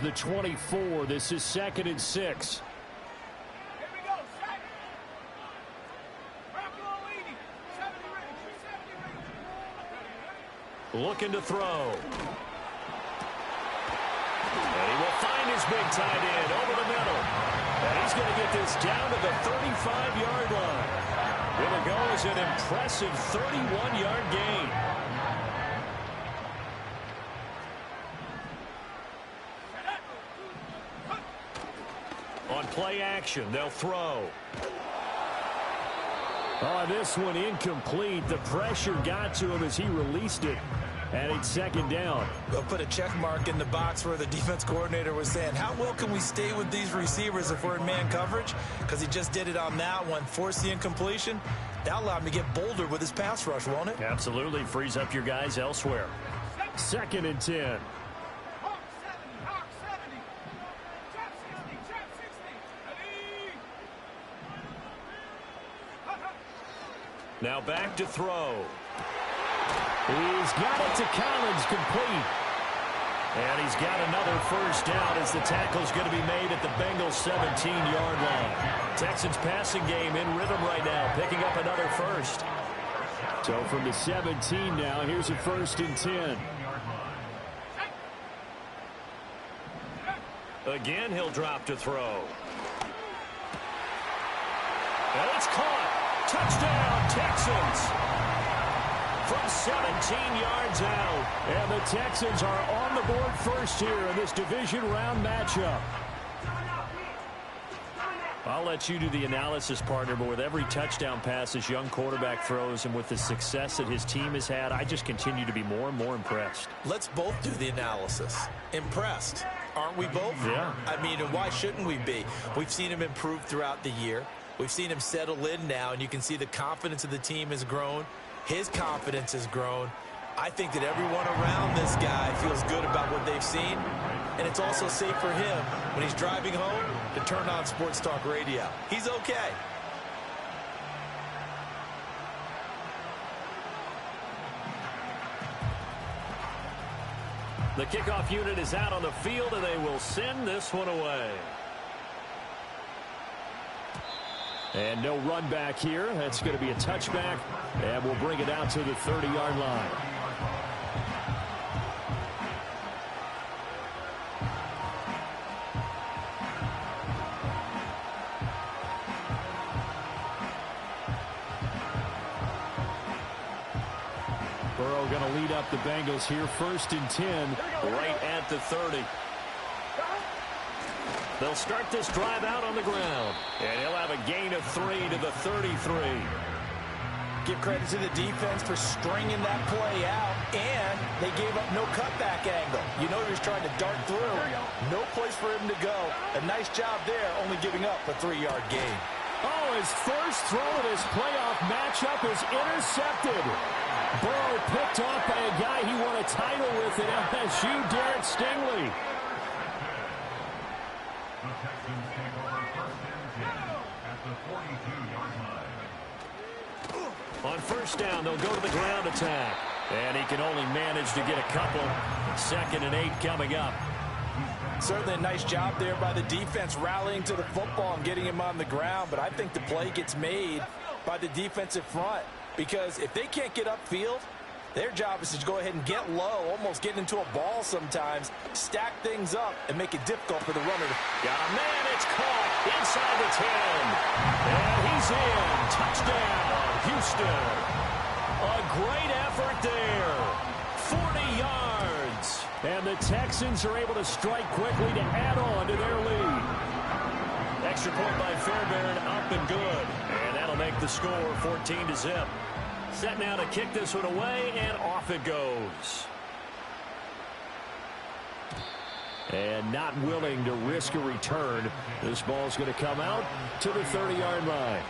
The 24. This is 2nd and 6. Looking to throw. And he will find his big tight end over the middle. And he's going to get this down to the 35-yard line. It'll go as an impressive 31-yard gain. On play action, they'll throw. Oh, this one incomplete. The pressure got to him as he released it. And it's 2nd down. They'll put a check mark in the box where the defense coordinator was saying, how well can we stay with these receivers if we're in man coverage? Because he just did it on that one. Forced the incompletion. That allowed him to get bolder with his pass rush, won't it? Absolutely. Frees up your guys elsewhere. 2nd and 10. Now back to throw. He's got it to Collins, complete. And he's got another first down as the tackle's going to be made at the Bengals' 17-yard line. Texans passing game in rhythm right now, picking up another first. So from the 17 now, here's a 1st and 10. Again, he'll drop to throw. And it's caught. Touchdown, Texans. From 17 yards out. And the Texans are on the board first here in this division round matchup. I'll let you do the analysis, partner, but with every touchdown pass this young quarterback throws and with the success that his team has had, I just continue to be more and more impressed. Let's both do the analysis. Impressed. Aren't we both? Yeah. I mean, and why shouldn't we be? We've seen him improve throughout the year. We've seen him settle in now, and you can see the confidence of the team has grown. His confidence has grown. I think that everyone around this guy feels good about what they've seen, and it's also safe for him when he's driving home to turn on Sports Talk Radio. He's okay. The kickoff unit is out on the field, and they will send this one away. And no run back here. That's going to be a touchback, and we'll bring it out to the 30-yard line. Burrow going to lead up the Bengals here. 1st and 10, right at the 30. They'll start this drive out on the ground. And he'll have a gain of 3 to the 33. Give credit to the defense for stringing that play out, and they gave up no cutback angle. You know he was trying to dart through. No place for him to go. A nice job there, only giving up a 3-yard gain. Oh, his first throw in his playoff matchup is intercepted. Burrow picked off by a guy he won a title with at LSU, Derek Stingley. On 1st down, they'll go to the ground attack. And he can only manage to get a couple. 2nd and 8 coming up. Certainly a nice job there by the defense rallying to the football and getting him on the ground. But I think the play gets made by the defensive front. Because if they can't get upfield, their job is to go ahead and get low, almost get into a ball sometimes, stack things up, and make it difficult for the runner. Got a man, it's caught inside the 10. And he's in. Touchdown, Houston. A great effort there. 40 yards. And the Texans are able to strike quickly to add on to their lead. Extra point by Fairbairn, up and good. And that'll make the score 14 to zip. Set now to kick this one away, and off it goes. And not willing to risk a return. This ball's going to come out to the 30-yard line.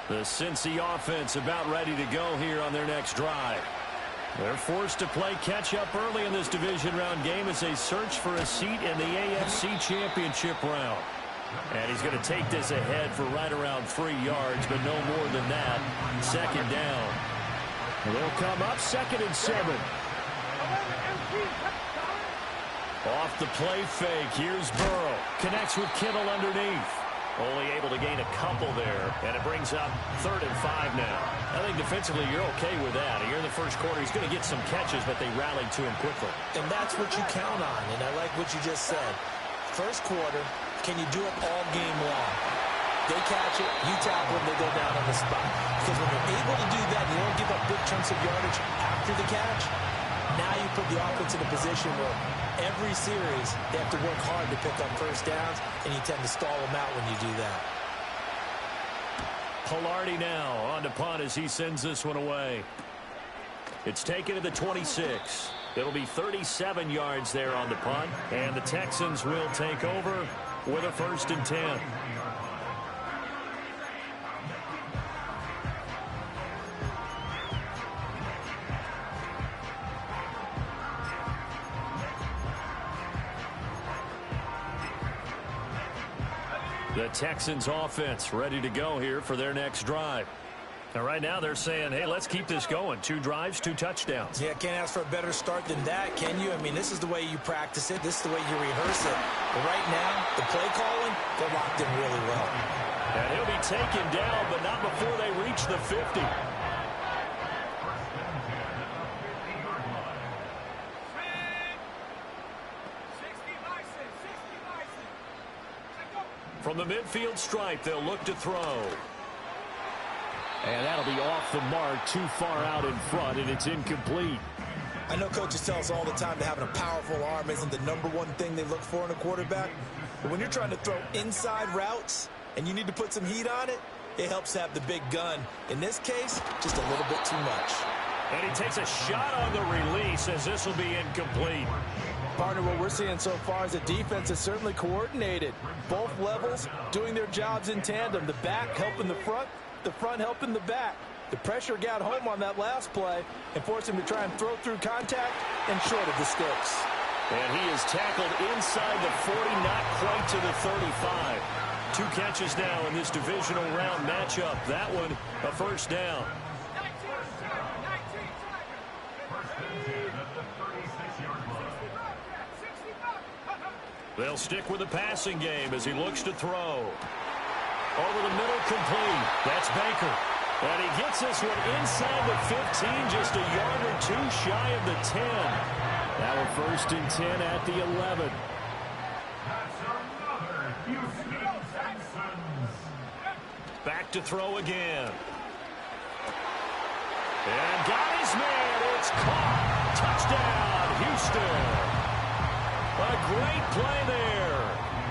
The Cincy offense about ready to go here on their next drive. They're forced to play catch-up early in this division round game as they search for a seat in the AFC Championship round. And he's going to take this ahead for right around 3 yards, but no more than that. 2nd down. They'll come up 2nd and 7. Off the play fake, here's Burrow. Connects with Kittle underneath. Only able to gain a couple there, and it brings up 3rd and 5 now. I think defensively you're okay with that. Here in the first quarter, he's going to get some catches, but they rallied to him quickly. And that's what you count on, and I like what you just said. First quarter, can you do it all game long? They catch it, you tackle them, they go down on the spot. Because when they're able to do that, you don't give up big chunks of yardage after the catch. Now you put the offense in a position where every series they have to work hard to pick up first downs, and you tend to stall them out when you do that. Pilardi now on to punt as he sends this one away. It's taken to the 26. It'll be 37 yards there on the punt, and the Texans will take over with a 1st and 10. The Texans offense ready to go here for their next drive. And right now they're saying, hey, let's keep this going. 2 drives, 2 touchdowns. Yeah, can't ask for a better start than that, can you? I mean, this is the way you practice it. This is the way you rehearse it. But right now, the play calling, they're locked in really well. And he'll be taken down, but not before they reach the 50. From the midfield stripe, they'll look to throw. And that'll be off the mark, too far out in front, and it's incomplete. I know coaches tell us all the time that having a powerful arm isn't the #1 thing they look for in a quarterback. But when you're trying to throw inside routes and you need to put some heat on it, it helps to have the big gun. In this case, just a little bit too much. And he takes a shot on the release as this will be incomplete. Partner, what we're seeing so far is the defense is certainly coordinated. Both levels doing their jobs in tandem. The back helping the front helping the back. The pressure got home on that last play and forced him to try and throw through contact and short of the sticks. And he is tackled inside the 40, not quite to the 35. 2 catches now in this divisional round matchup. That one, a 1st down. They'll stick with the passing game as he looks to throw. Over the middle, complete. That's Baker. And he gets this one inside the 15, just a yard or 2 shy of the 10. Now a 1st and 10 at the 11. Back to throw again. And got his man. It's caught. Touchdown, Houston. A great play there.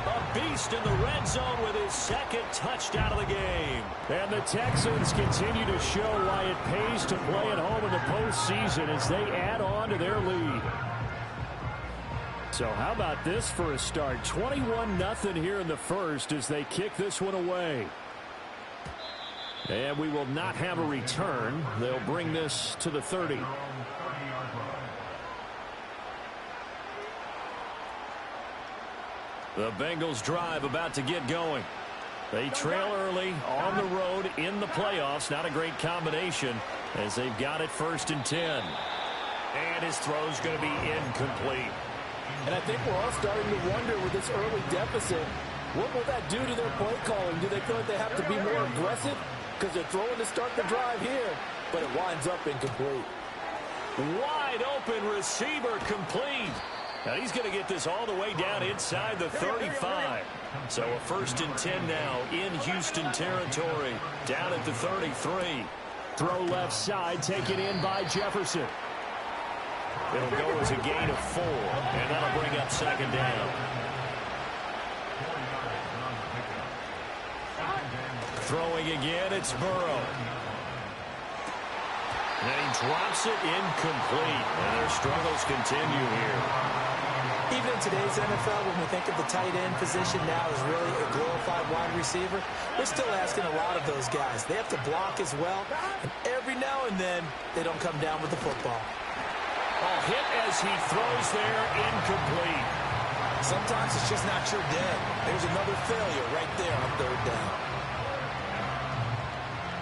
A beast in the red zone with his 2nd touchdown of the game. And the Texans continue to show why it pays to play at home in the postseason as they add on to their lead. So how about this for a start? 21-0 here in the first as they kick this one away. And we will not have a return. They'll bring this to the 30. The Bengals drive about to get going. They trail early on the road in the playoffs. Not a great combination as they've got it 1st and 10. And his throw's going to be incomplete. And I think we're all starting to wonder with this early deficit, what will that do to their play calling? Do they feel like they have to be more aggressive? Because they're throwing to start the drive here, but it winds up incomplete. Wide open receiver, complete. Now he's going to get this all the way down inside the 35. So a 1st and 10 now in Houston territory, down at the 33. Throw left side, taken in by Jefferson. It'll go as a gain of 4, and that'll bring up 2nd down. Throwing again, it's Burrow. And he drops it incomplete, and their struggles continue here. Even in today's NFL, when we think of the tight end position now as really a glorified wide receiver, we're still asking a lot of those guys. They have to block as well, and every now and then, they don't come down with the football. A hit as he throws there, incomplete. Sometimes it's just not your day. There's another failure right there on 3rd down.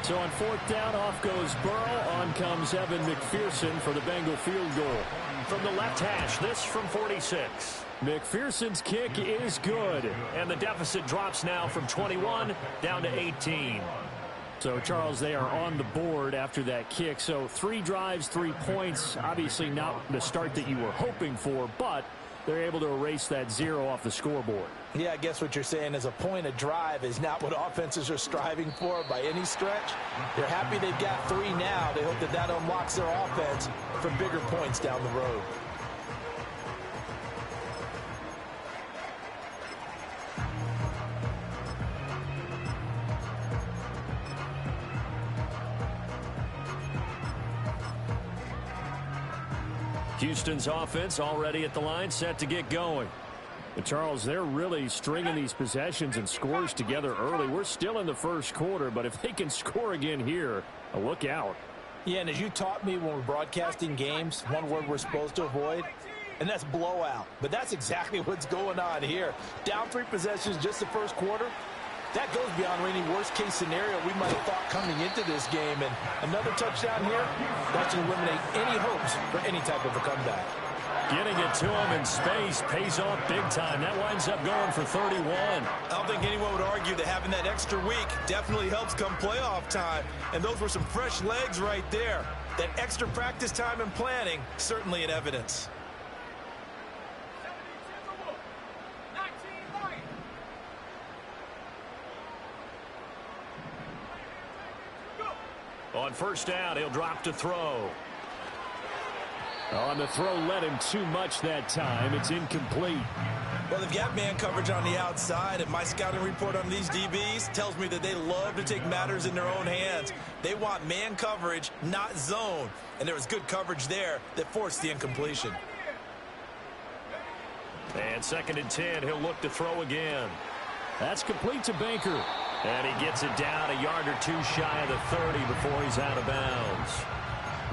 So on 4th down, off goes Burrow. On comes Evan McPherson for the Bengal field goal. From the left hash, this from 46. McPherson's kick is good. And the deficit drops now from 21 down to 18. So, Charles, they are on the board after that kick. So 3 drives, 3 points. Obviously not the start that you were hoping for, but they're able to erase that 0 off the scoreboard. Yeah, I guess what you're saying is a point of drive is not what offenses are striving for by any stretch. They're happy they've got 3 now. They hope that that unlocks their offense for bigger points down the road. Houston's offense already at the line, set to get going. But Charles, they're really stringing these possessions and scores together early. We're still in the first quarter, but if they can score again here, look out. Yeah, and as you taught me when we're broadcasting games, one word we're supposed to avoid, and that's blowout. But that's exactly what's going on here. Down 3 possessions just the first quarter. That goes beyond any worst-case scenario we might have thought coming into this game. And another touchdown here, that should eliminate any hopes for any type of a comeback. Getting it to him in space pays off big time. That winds up going for 31. I don't think anyone would argue that having that extra week definitely helps come playoff time. And those were some fresh legs right there. That extra practice time and planning, certainly in evidence. On first down, he'll drop to throw. On the throw led him too much that time. It's incomplete. Well, they've got man coverage on the outside, and my scouting report on these DBs tells me that they love to take matters in their own hands. They want man coverage, not zone. And there was good coverage there that forced the incompletion. And 2nd and 10, he'll look to throw again. That's complete to Baker. And he gets it down a yard or 2 shy of the 30 before he's out of bounds.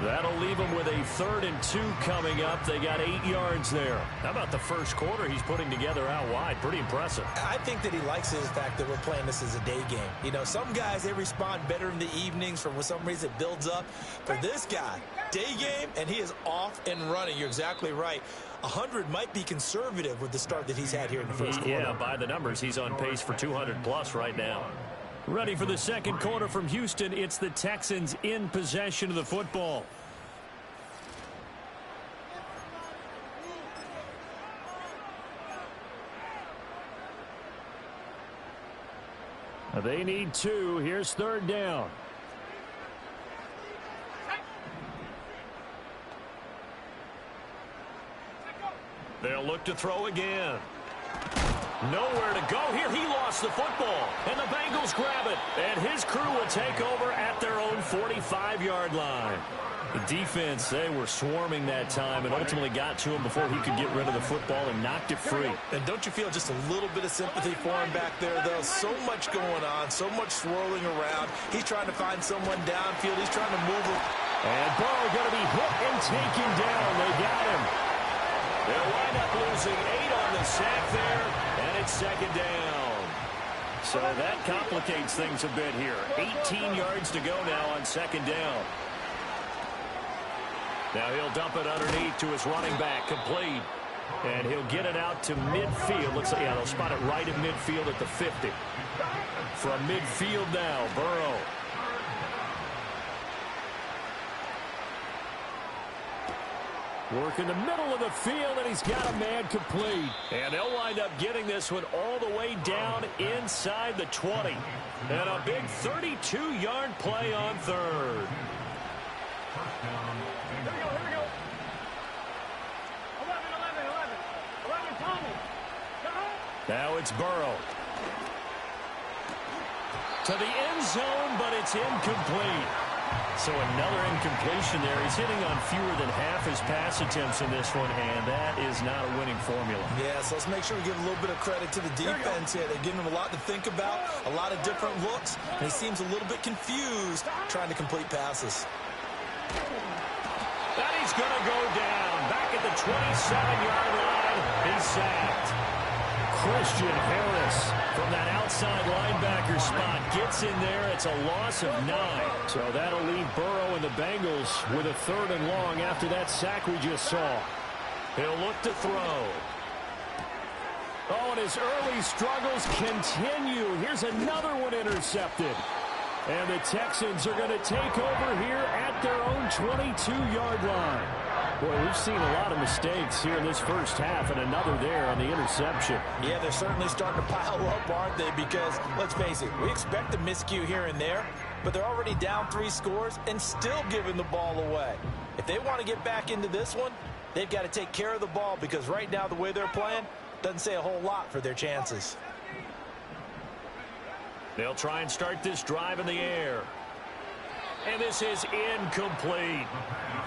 That'll leave him with a 3rd and 2 coming up. They got 8 yards there. How about the first quarter he's putting together out wide? Pretty impressive. I think that he likes the fact that we're playing this as a day game. You know, some guys, they respond better in the evenings. For some reason, it builds up. For this guy, day game, and he is off and running. You're exactly right. 100 might be conservative with the start that he's had here in the first quarter. Yeah, by the numbers, he's on pace for 200+ right now. Ready for the second quarter from Houston. It's the Texans in possession of the football. They need 2. Here's 3rd down. They'll look to throw again. Nowhere to go here. He lost the football, and the Bengals grab it. And his crew will take over at their own 45-yard line. The defense, they were swarming that time and ultimately got to him before he could get rid of the football and knocked it free. And don't you feel just a little bit of sympathy for him back there, though? So much going on, so much swirling around. He's trying to find someone downfield. He's trying to move him. And Burrow going to be hit and taken down. They got him. They'll wind up losing 8 on the sack there, and it's 2nd down. So that complicates things a bit here. 18 yards to go now on 2nd down. Now he'll dump it underneath to his running back, complete. And he'll get it out to midfield. Looks like, yeah, they'll spot it right at midfield at the 50. From midfield now, Burrow. Work in the middle of the field, and he's got a man complete. And they'll wind up getting this one all the way down inside the 20. And a big 32-yard play on 3rd. Here we go. 11, Tommy. Now it's Burrow. To the end zone, but it's incomplete. So another incompletion there. He's hitting on fewer than half his pass attempts in this one, and that is not a winning formula. Yeah, so let's make sure we give a little bit of credit to the defense here. They're giving him a lot to think about, a lot of different looks, and he seems a little bit confused trying to complete passes. And he's going to go down. Back at the 27-yard line. He's sacked. Christian Harris from that outside linebacker spot gets in there. It's a loss of 9. So that'll leave Burrow and the Bengals with a 3rd and long after that sack we just saw. He'll look to throw. Oh, and his early struggles continue. Here's another one intercepted. And the Texans are going to take over here at their own 22-yard line. Boy, we've seen a lot of mistakes here in this first half, and another there on the interception. Yeah, they're certainly starting to pile up, aren't they? Because, let's face it, we expect a miscue here and there, but they're already down 3 scores and still giving the ball away. If they want to get back into this one, they've got to take care of the ball, because right now the way they're playing doesn't say a whole lot for their chances. They'll try and start this drive in the air. And this is incomplete.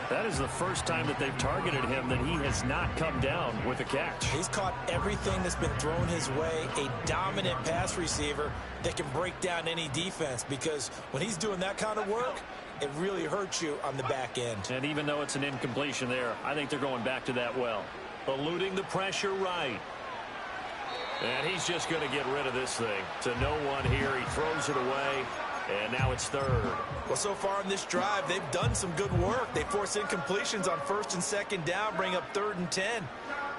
That is the first time that they've targeted him that he has not come down with a catch. He's caught everything that's been thrown his way, a dominant pass receiver that can break down any defense, because when he's doing that kind of work, it really hurts you on the back end. And even though it's an incompletion there, I think they're going back to that well. Eluding the pressure right. And he's just going to get rid of this thing. To no one here. He throws it away. And now it's third. Well, so far in this drive, they've done some good work. They force incompletions on 1st and 2nd down, bring up 3rd and 10.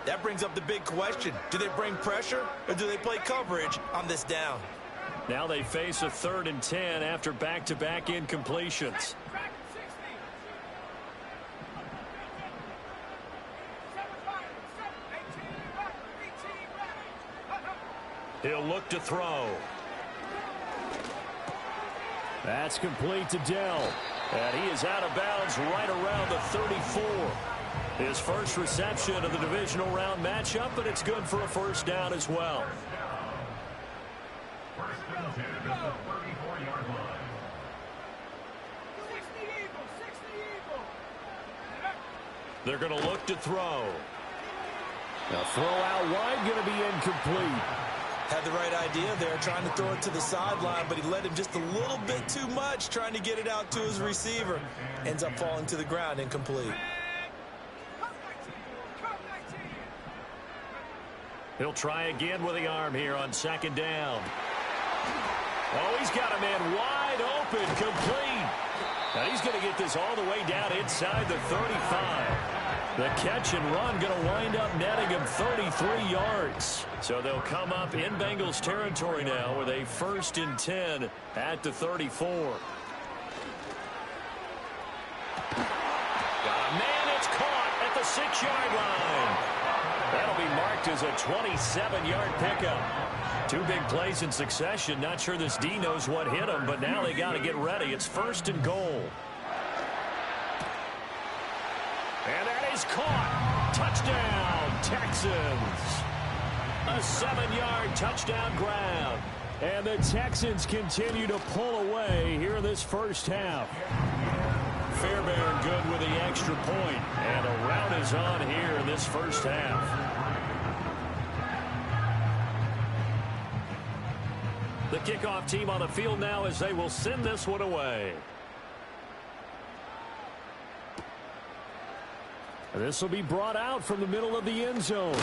That brings up the big question. Do they bring pressure or do they play coverage on this down? Now they face a 3rd and 10 after back-to-back incompletions. He'll look to throw. That's complete to Dell. And he is out of bounds right around the 34. His first reception of the divisional round matchup, but it's good for a first down as well. They're going to look to throw. Now throw out wide, going to be incomplete. Had the right idea there, trying to throw it to the sideline, but he led him just a little bit too much, trying to get it out to his receiver. Ends up falling to the ground, incomplete. He'll try again with the arm here on 2nd down. Oh, he's got a man wide open, complete. Now he's going to get this all the way down inside the 35. The catch and run going to wind up netting him 33 yards. So they'll come up in Bengals territory now with a 1st and 10 at the 34. Got a man, it's caught at the 6-yard line. That'll be marked as a 27-yard pickup. 2 big plays in succession. Not sure this D knows what hit him, but now they got to get ready. It's 1st and goal. And that is caught. Touchdown, Texans. A 7-yard touchdown grab. And the Texans continue to pull away here in this first half. Fairbairn good with the extra point. And a rout is on here in this first half. The kickoff team on the field now as they will send this one away. This will be brought out from the middle of the end zone.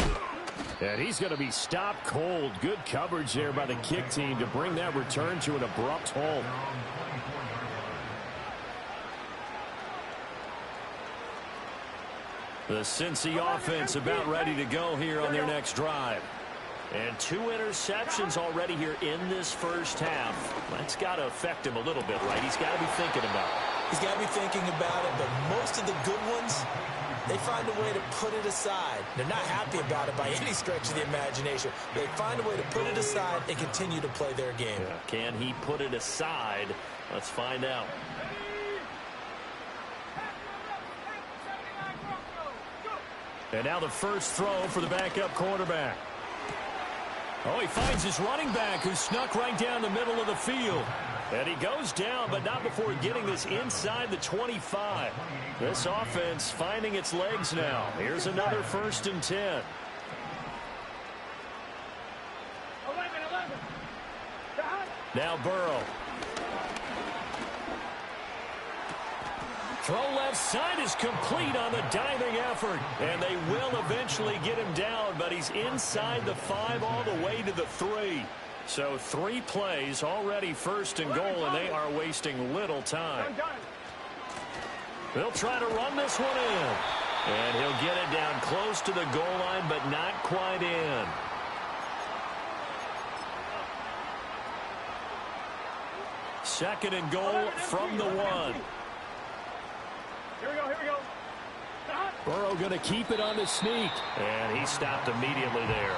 And he's going to be stopped cold. Good coverage there by the kick team to bring that return to an abrupt halt. The Cincy offense about ready to go here on their next drive. And 2 interceptions already here in this first half. That's got to affect him a little bit, right? He's got to be thinking about it. He's got to be thinking about it, but most of the good ones, they find a way to put it aside. They're not happy about it by any stretch of the imagination. They find a way to put it aside and continue to play their game. Yeah. Can he put it aside? Let's find out. And now the first throw for the backup quarterback. Oh, he finds his running back who snuck right down the middle of the field. And he goes down, but not before getting this inside the 25. This offense finding its legs now. Here's another 1st and 10. 11. Now Burrow. Throw left side is complete on the diving effort. And they will eventually get him down, but he's inside the 5 all the way to the 3. So 3 plays already 1st and goal, and they are wasting little time. They'll try to run this one in. And he'll get it down close to the goal line, but not quite in. Second and goal from the 1. Here we go, here we go. Burrow going to keep it on the sneak. And he stopped immediately there.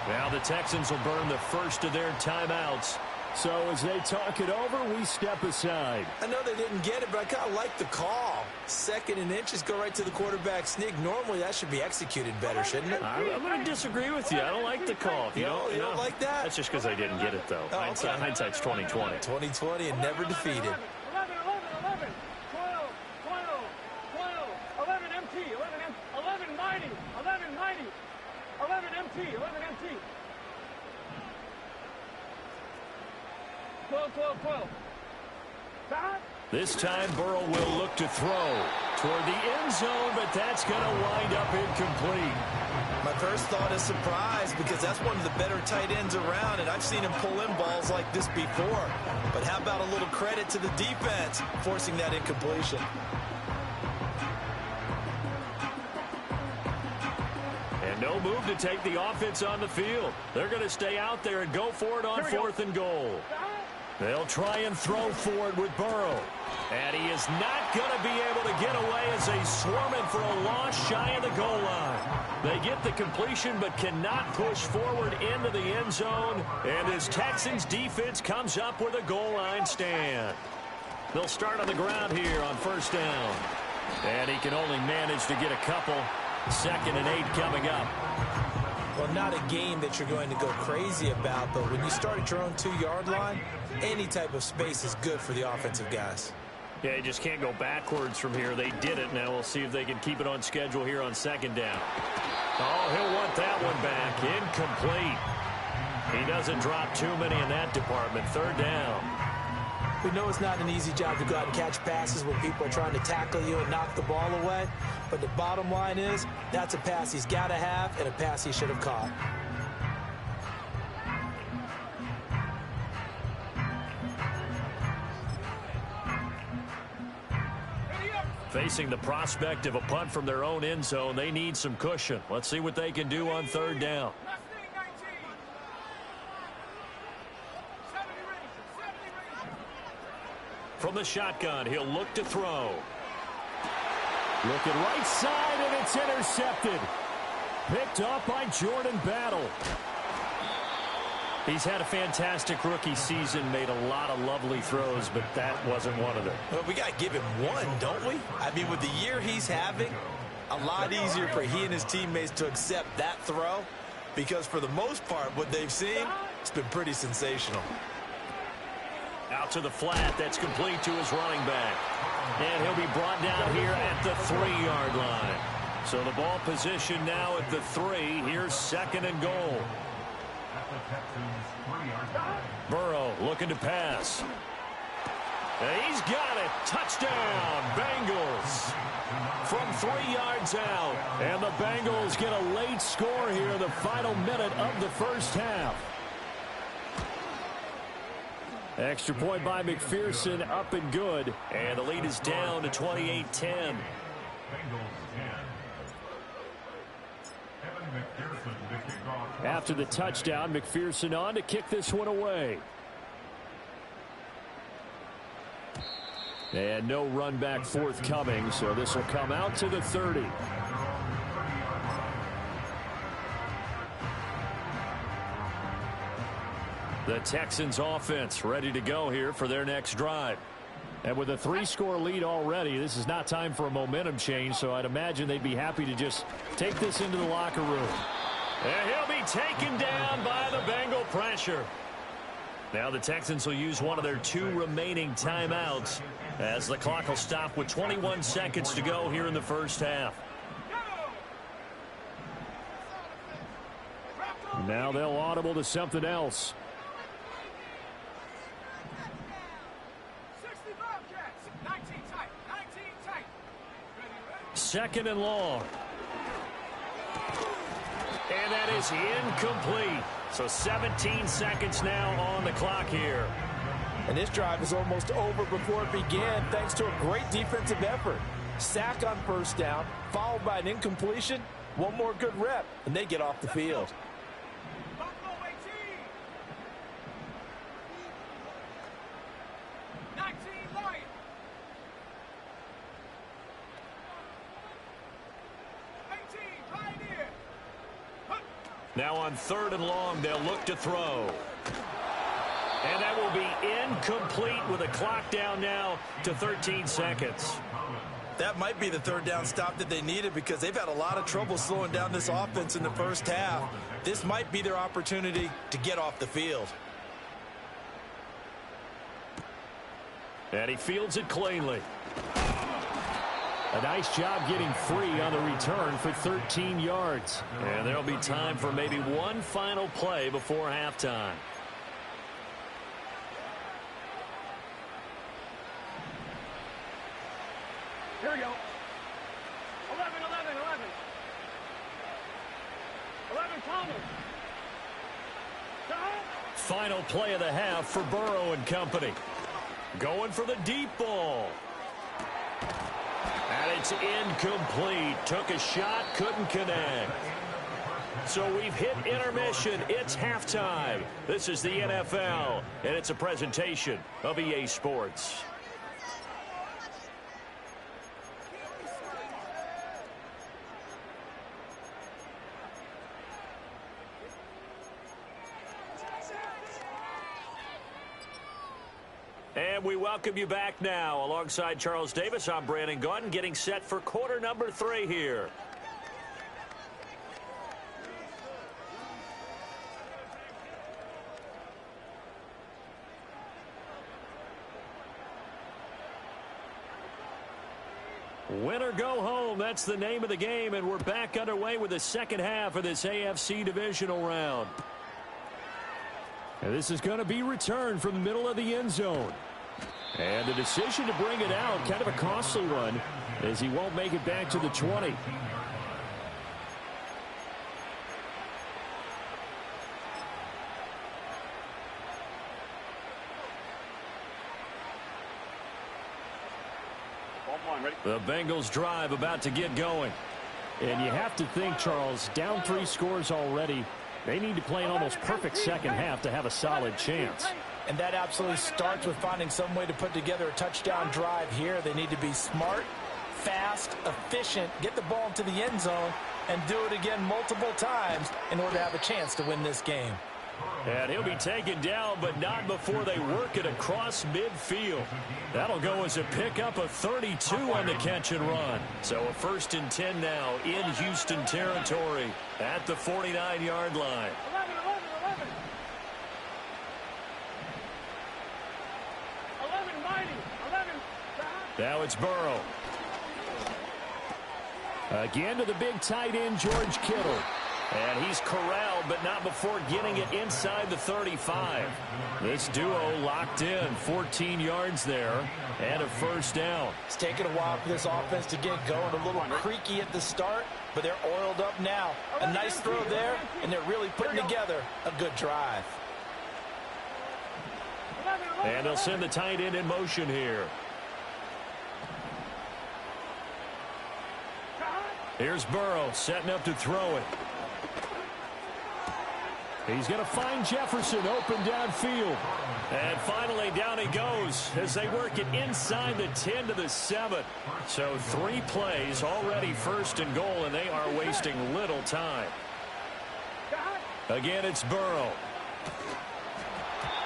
Now the Texans will burn the first of their timeouts. So as they talk it over, we step aside. I know they didn't get it, but I kind of like the call. Second and inches, go right to the quarterback sneak. Normally that should be executed better, shouldn't it? I'm going to disagree with you. I don't like the call. You don't like that? That's just because I didn't get it, though. Oh, okay. Hindsight's 20/20. 20/20 and never defeated. 11, 11, 12, 11 MT, 11 mighty, 11 MT, 11 MT. 12. Stop. This time Burrow will look to throw toward the end zone, but that's going to wind up incomplete. My first thought is surprise because that's one of the better tight ends around, and I've seen him pull in balls like this before. But how about a little credit to the defense forcing that incompletion? And no move to take the offense on the field. They're going to stay out there and go for it on 4th and goal. They'll try and throw forward with Burrow. And he is not going to be able to get away as they swarm him for a loss shy of the goal line. They get the completion but cannot push forward into the end zone. And this Texans defense comes up with a goal line stand. They'll start on the ground here on 1st down. And he can only manage to get a couple. 2nd and 8 coming up. Well, not a game that you're going to go crazy about, but when you start at your own 2-yard line, any type of space is good for the offensive guys. Yeah, you just can't go backwards from here. They did it. Now we'll see if they can keep it on schedule here on 2nd down. Oh, he'll want that one back. Incomplete. He doesn't drop too many in that department. 3rd down. We know it's not an easy job to go out and catch passes when people are trying to tackle you and knock the ball away. But the bottom line is, that's a pass he's got to have and a pass he should have caught. Facing the prospect of a punt from their own end zone, they need some cushion. Let's see what they can do on 3rd down. From the shotgun, he'll look to throw. Looking right side, and it's intercepted. Picked off by Jordan Battle. He's had a fantastic rookie season, made a lot of lovely throws, but that wasn't one of them. Well, we got to give him one, don't we? I mean, with the year he's having, a lot easier for he and his teammates to accept that throw because for the most part, what they've seen, it's been pretty sensational. Out to the flat. That's complete to his running back. And he'll be brought down here at the 3-yard line. So the ball position now at the 3. Here's 2nd and goal. Burrow looking to pass. And he's got it. Touchdown, Bengals. From 3 yards out. And the Bengals get a late score here in the final minute of the first half. Extra point by McPherson, up and good. And the lead is down to 28-10. After the touchdown, McPherson on to kick this one away. And no run back forthcoming, so this will come out to the 30. The Texans offense ready to go here for their next drive. And with a 3-score lead already, this is not time for a momentum change, so I'd imagine they'd be happy to just take this into the locker room. And he'll be taken down by the Bengal pressure. Now the Texans will use one of their 2 remaining timeouts as the clock will stop with 21 seconds to go here in the first half. Now they'll audible to something else. 2nd and long. And that is incomplete. So 17 seconds now on the clock here. And this drive is almost over before it began thanks to a great defensive effort. Sack on 1st down, followed by an incompletion. One more good rep, and they get off the field. Now on 3rd and long, they'll look to throw. And that will be incomplete with a clock down now to 13 seconds. That might be the 3rd down stop that they needed because they've had a lot of trouble slowing down this offense in the first half. This might be their opportunity to get off the field. And he fields it cleanly. A nice job getting free on the return for 13 yards. And there'll be time for maybe one final play before halftime. Here we go. 11, 11, 11. 11, Thomas. Final play of the half for Burrow and company. Going for the deep ball. And it's incomplete. Took a shot, couldn't connect. So we've hit intermission. It's halftime. This is the NFL, and it's a presentation of EA Sports. And we welcome you back now. Alongside Charles Davis, I'm Brandon Gaudin, getting set for quarter number 3 here. Win or go home, that's the name of the game, and we're back underway with the second half of this AFC divisional round. And this is going to be returned from the middle of the end zone. And the decision to bring it out, kind of a costly one, as he won't make it back to the 20. The Bengals drive about to get going. And you have to think, Charles, down 3 scores already. They need to play an almost perfect second half to have a solid chance. And that absolutely starts with finding some way to put together a touchdown drive here. They need to be smart, fast, efficient, get the ball into the end zone, and do it again multiple times in order to have a chance to win this game. And he'll be taken down, but not before they work it across midfield. That'll go as a pickup of 32 on the catch and run. So a 1st and 10 now in Houston territory at the 49-yard line. 11, 11, 11. 11, mighty. 11. Now it's Burrow. Again to the big tight end, George Kittle. And he's corralled, but not before getting it inside the 35. This duo locked in, 14 yards there, and a 1st down. It's taken a while for this offense to get going. A little creaky at the start, but they're oiled up now. A nice throw there, and they're really putting together a good drive. And they'll send the tight end in motion here. Here's Burrow setting up to throw it. He's going to find Jefferson open downfield. And finally down he goes as they work it inside the 10 to the 7. So 3 plays already 1st and goal, and they are wasting little time. Again, it's Burrow.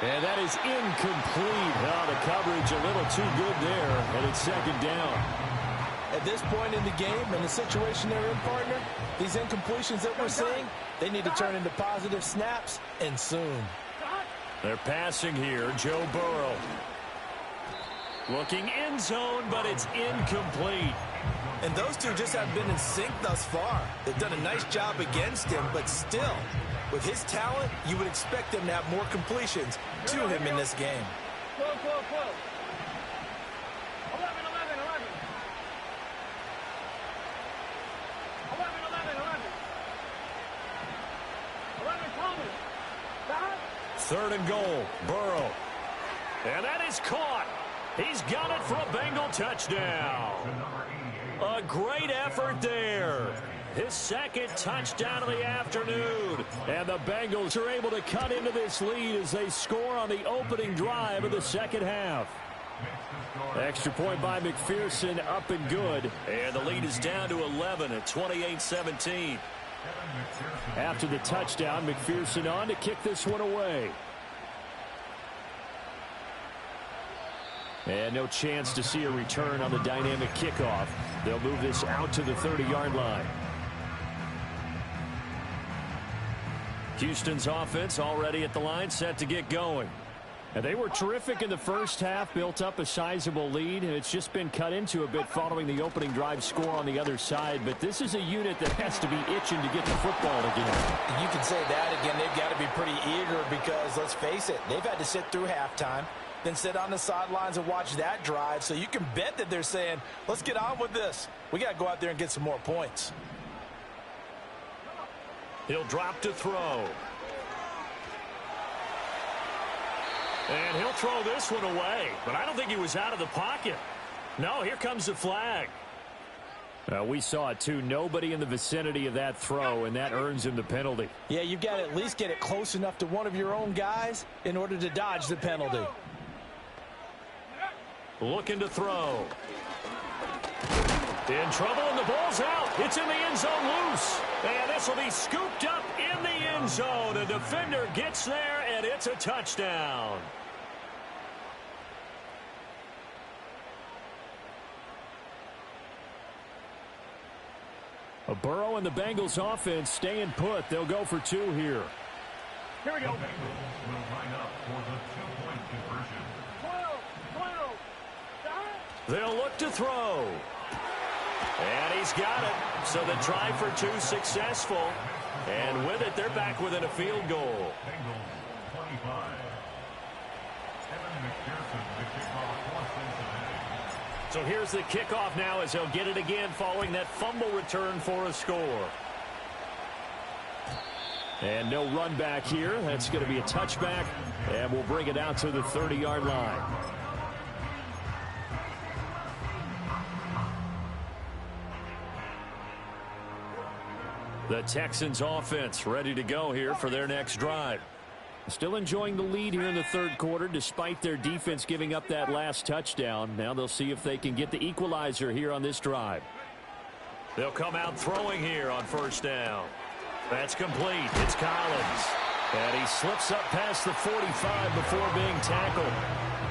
And that is incomplete. Oh, the coverage a little too good there, and it's 2nd down. At this point in the game, and the situation they're in, partner, these incompletions that we're seeing, they need to turn into positive snaps, and soon. They're passing here, Joe Burrow. Looking end zone, but it's incomplete. And those two just haven't been in sync thus far. They've done a nice job against him, but still, with his talent, you would expect them to have more completions to him in this game. 12, 12, 12. 11, 11, 11. 11, 11, 11. 11, Thomas. 3rd and goal, Burrow. And that is caught. He's got it for a Bengal touchdown. A great effort there. His 2nd touchdown of the afternoon. And the Bengals are able to cut into this lead as they score on the opening drive of the second half. Extra point by McPherson, up and good. And the lead is down to 11 at 28-17. After the touchdown, McPherson on to kick this one away. And no chance to see a return on the dynamic kickoff. They'll move this out to the 30-yard line. Houston's offense already at the line, set to get going. And they were terrific in the first half, built up a sizable lead, and it's just been cut into a bit following the opening drive score on the other side. But this is a unit that has to be itching to get the football again. You can say that again. They've got to be pretty eager because, let's face it, they've had to sit through halftime, then sit on the sidelines and watch that drive. So you can bet that they're saying, let's get on with this. We got to go out there and get some more points. He'll drop to throw. And he'll throw this one away. But I don't think he was out of the pocket. No, here comes the flag. We saw it, too. Nobody in the vicinity of that throw, and that earns him the penalty. Yeah, you've got to at least get it close enough to one of your own guys in order to dodge the penalty. Looking to throw. In trouble, and the ball's out. It's in the end zone loose. And this will be scooped up in the end zone. A defender gets there, and it's a touchdown. A Burrow and the Bengals offense staying put. They'll go for two here. Here we go. 12. They'll look to throw. And he's got it. So the try for two successful. And with it, they're back within a field goal. So here's the kickoff now as they'll get it again following that fumble return for a score. And no run back here. That's going to be a touchback. And we'll bring it out to the 30-yard line. The Texans offense ready to go here for their next drive. Still enjoying the lead here in the third quarter despite their defense giving up that last touchdown. Now they'll see if they can get the equalizer here on this drive. They'll come out throwing here on first down. That's complete. It's Collins. And he slips up past the 45 before being tackled.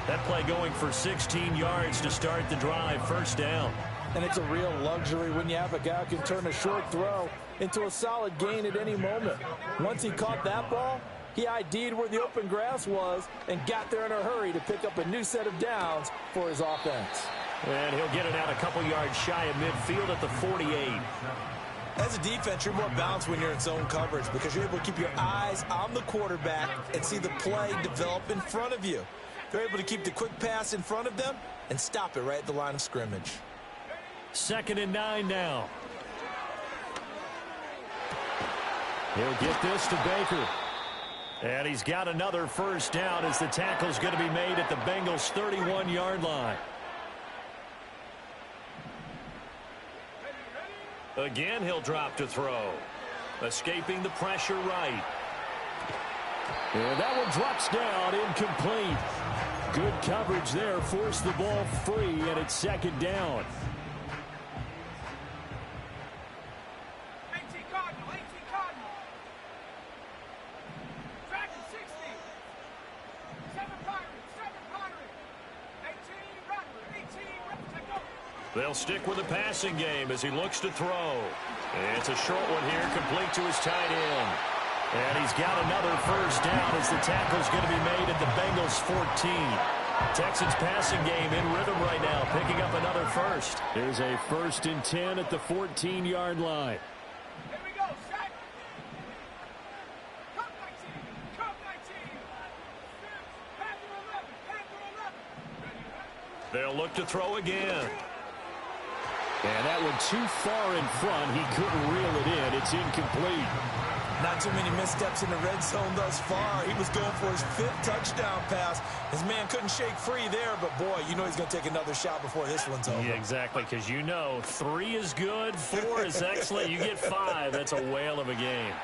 That play going for 16 yards to start the drive. First down. And it's a real luxury when you have a guy who can turn a short throw into a solid gain at any moment. Once he caught that ball, he ID'd where the open grass was and got there in a hurry to pick up a new set of downs for his offense. And he'll get it out a couple yards shy of midfield at the 48. As a defense, you're more balanced when you're in zone coverage because you're able to keep your eyes on the quarterback and see the play develop in front of you. They're able to keep the quick pass in front of them and stop it right at the line of scrimmage. 2nd and 9 now. He'll get this to Baker. And he's got another first down as the tackle's going to be made at the Bengals' 31-yard line. Again, he'll drop to throw. Escaping the pressure right. And that one drops down, incomplete. Good coverage there, forced the ball free, and it's 2nd down. They'll stick with the passing game as he looks to throw. It's a short one here, complete to his tight end. And he's got another first down as the tackle's going to be made at the Bengals' 14. Texans passing game in rhythm right now, picking up another first. There's a 1st and 10 at the 14-yard line. Here we go, set. Come 19, come 19. Pass to 11, pass to 11. They'll look to throw again. And that one too far in front. He couldn't reel it in. It's incomplete. Not too many missteps in the red zone thus far. He was going for his 5th touchdown pass. His man couldn't shake free there, but boy, you know he's going to take another shot before this one's over. Yeah, exactly, because you know 3 is good, 4 is excellent. You get 5. That's a whale of a game.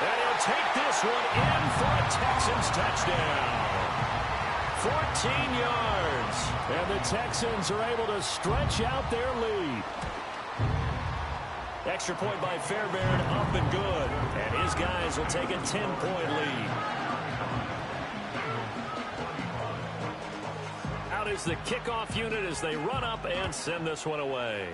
And he'll take this one in for a Texans touchdown. 14 yards. And the Texans are able to stretch out their lead. Extra point by Fairbairn, up and good. And his guys will take a 10-point lead. Out is the kickoff unit as they run up and send this one away.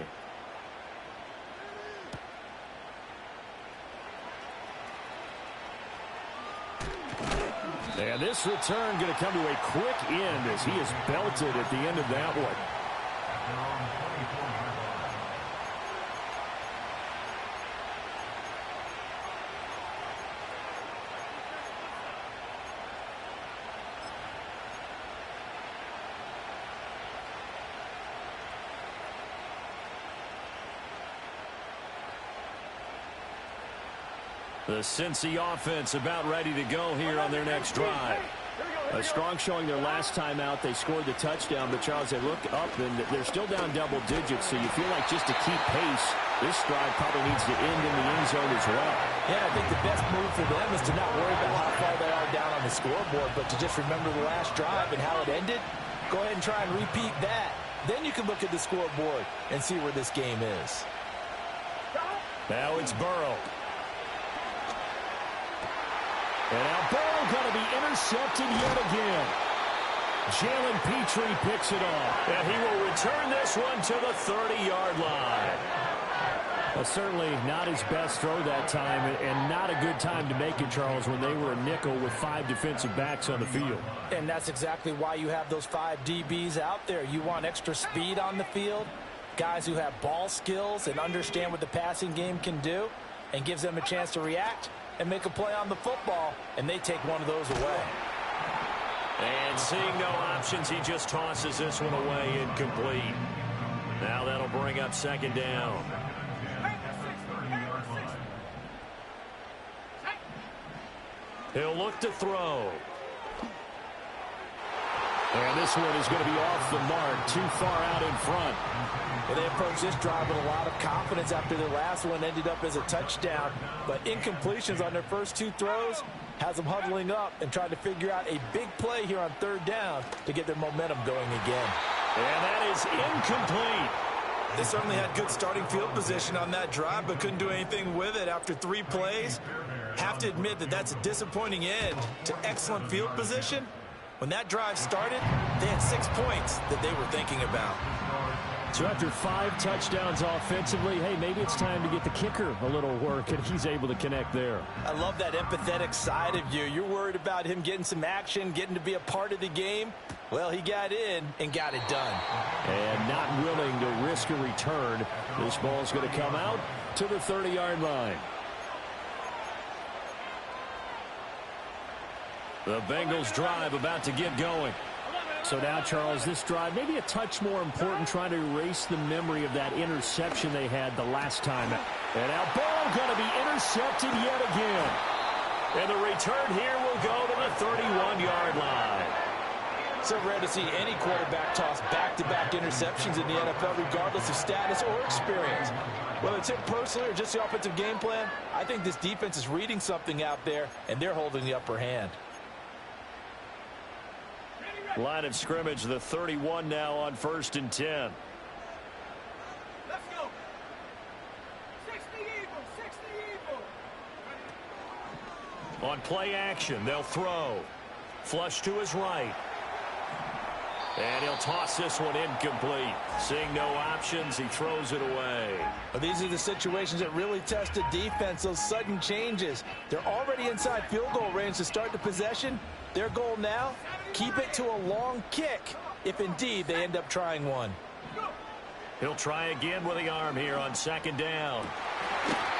And this return going to come to a quick end as he is belted at the end of that one. The Cincy offense about ready to go here on their next drive. A strong showing their last time out. They scored the touchdown, but Charles, they look up and they're still down double digits, so you feel like just to keep pace, this drive probably needs to end in the end zone as well. Yeah, I think the best move for them is to not worry about how far they are down on the scoreboard, but to just remember the last drive and how it ended. Go ahead and try and repeat that. Then you can look at the scoreboard and see where this game is. Now it's Burrow. And now Burrow going to be intercepted yet again. Jalen Petrie picks it off. And he will return this one to the 30-yard line. Certainly not his best throw that time, and not a good time to make it, Charles, when they were a nickel with 5 defensive backs on the field. And that's exactly why you have those 5 DBs out there. You want extra speed on the field, guys who have ball skills and understand what the passing game can do, and gives them a chance to react and make a play on the football, and they take one of those away. And seeing no options, he just tosses this one away, incomplete. Now that'll bring up second down. He'll look to throw. And this one is going to be off the mark, too far out in front. Well, they approached this drive with a lot of confidence after their last one ended up as a touchdown. But incompletions on their first 2 throws has them huddling up and trying to figure out a big play here on third down to get their momentum going again. And that is incomplete. They certainly had good starting field position on that drive, but couldn't do anything with it after 3 plays. Have to admit that that's a disappointing end to excellent field position. When that drive started, they had 6 points that they were thinking about. So after 5 touchdowns offensively, hey, maybe it's time to get the kicker a little work, and he's able to connect there. I love that empathetic side of you. You're worried about him getting some action, getting to be a part of the game. Well, he got in and got it done. And not willing to risk a return. This ball's going to come out to the 30-yard line. The Bengals drive about to get going. So now, Charles, this drive maybe a touch more important, trying to erase the memory of that interception they had the last time. And now Burrow going to be intercepted yet again. And the return here will go to the 31-yard line. So rare to see any quarterback toss back-to-back interceptions in the NFL, regardless of status or experience. Whether it's him personally or just the offensive game plan, I think this defense is reading something out there, and they're holding the upper hand. Line of scrimmage, the 31 now on 1st and 10. Let's go. 60 Eagles, 60 Eagles. On play action, they'll throw. Flush to his right. And he'll toss this one incomplete. Seeing no options, he throws it away. Well, these are the situations that really test a defense, those sudden changes. They're already inside field goal range to start the possession. Their goal now, keep it to a long kick, if indeed they end up trying one. He'll try again with the arm here on 2nd down.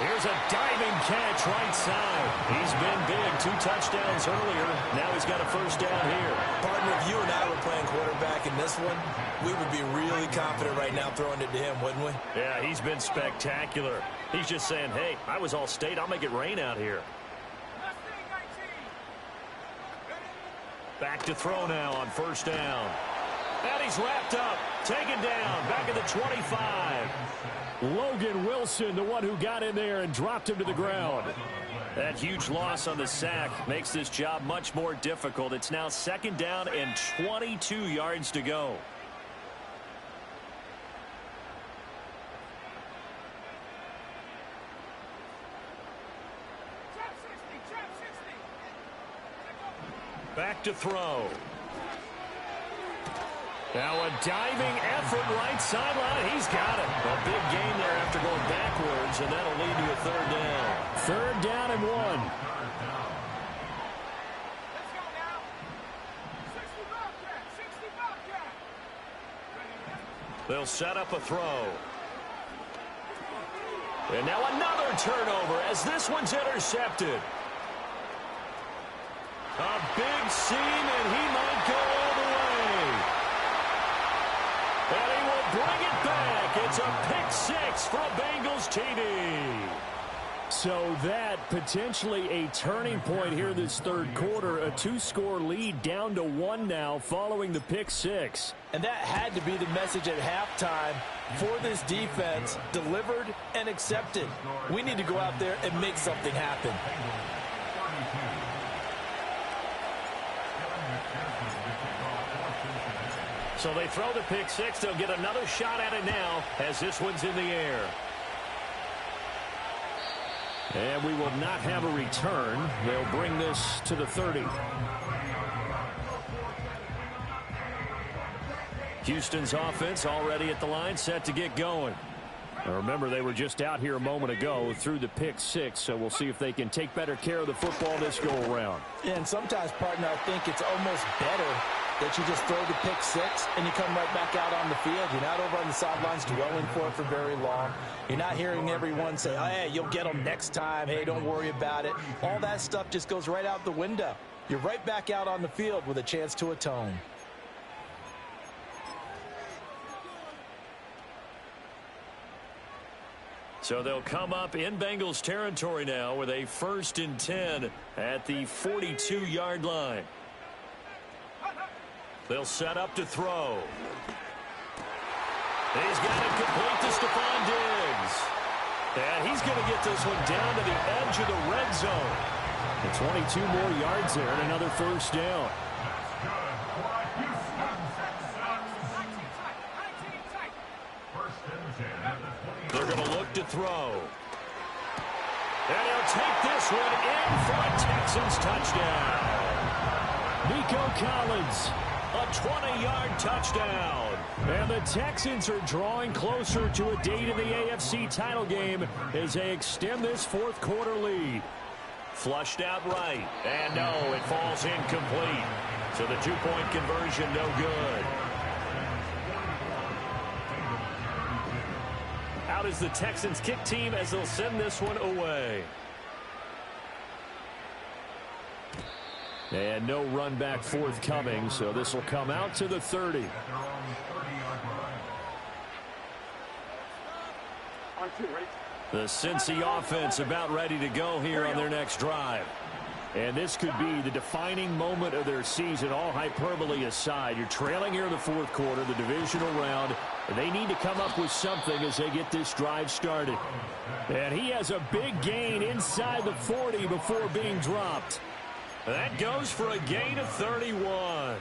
Here's a diving catch right side. He's been big, 2 touchdowns earlier. Now he's got a 1st down here. Partner, if you and I were playing quarterback in this one, we would be really confident right now throwing it to him, wouldn't we? Yeah, he's been spectacular. He's just saying, hey, I was all state. I'll make it rain out here. Back to throw now on 1st down. And he's wrapped up, taken down, back at the 25. Logan Wilson, the one who got in there and dropped him to the ground. That huge loss on the sack makes this job much more difficult. It's now 2nd down and 22 yards to go. Back to throw. Now a diving effort right sideline. He's got it. A big gain there after going backwards, and that'll lead to a third down. Third down and 1. They'll set up a throw. And now another turnover as this one's intercepted. A big seam, and he might go all the way. And he will bring it back. It's a pick-6 for a Bengals TD. So that potentially a turning point here this third quarter. A 2-score lead down to 1 now following the pick-6. And that had to be the message at halftime for this defense, delivered and accepted. We need to go out there and make something happen. So they throw the pick-6. They'll get another shot at it now as this one's in the air. And we will not have a return. They'll bring this to the 30. Houston's offense already at the line, set to get going. Now remember, they were just out here a moment ago through the pick-6, so we'll see if they can take better care of the football this go-around. Yeah, and sometimes, partner, I think it's almost better that you just throw the pick-6 and you come right back out on the field. You're not over on the sidelines dwelling for it for very long. You're not hearing everyone say, oh, hey, you'll get them next time. Hey, don't worry about it. All that stuff just goes right out the window. You're right back out on the field with a chance to atone. So they'll come up in Bengals territory now with a 1st and 10 at the 42-yard line. They'll set up to throw. He's got it complete to Stephon Diggs. And he's going to get this one down to the edge of the red zone. And 22 more yards there and another first down. They're going to look to throw. And he'll take this one in for a Texans touchdown. Nico Collins, a 20-yard touchdown. And the Texans are drawing closer to a date in the AFC title game as they extend this fourth quarter lead. Flushed out right. And no, it falls incomplete. So the two-point conversion no good. Out is the Texans kick team as they'll send this one away. And no run back forthcoming, so this will come out to the 30. The Cincy offense about ready to go here on their next drive. And this could be the defining moment of their season, all hyperbole aside. You're trailing here in the fourth quarter, the divisional round. And they need to come up with something as they get this drive started. And he has a big gain inside the 40 before being dropped. That goes for a gain of 31.